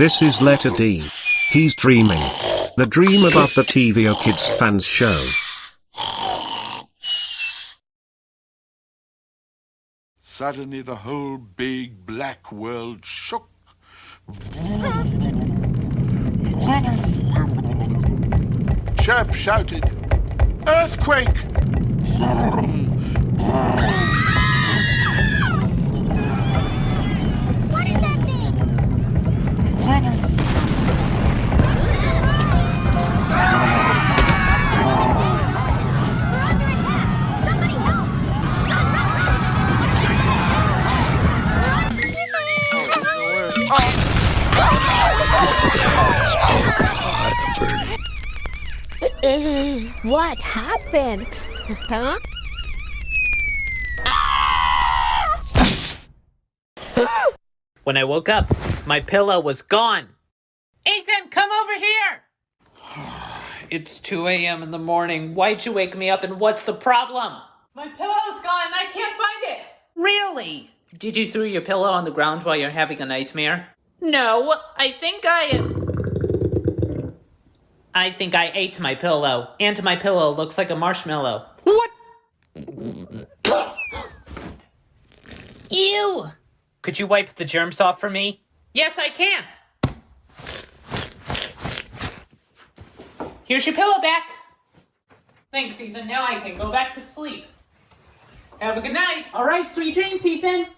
This is letter D. He's dreaming. The dream about the TVOKids Fans Show. Suddenly the whole big black world shook. Chirp shouted, "Earthquake!" What is that thing? We're under attack! Somebody help! What happened? Huh? When I woke up, my pillow was gone. Ethan, come over here! It's 2 a.m. in the morning. Why'd you wake me up and what's the problem? My pillow's gone and I can't find it. Really? Did you throw your pillow on the ground while you're having a nightmare? No, I think I ate my pillow, and my pillow looks like a marshmallow. What? Ew! Could you wipe the germs off for me? Yes, I can. Here's your pillow back. Thanks, Ethan. Now I can go back to sleep. Have a good night. All right, sweet dreams, Ethan.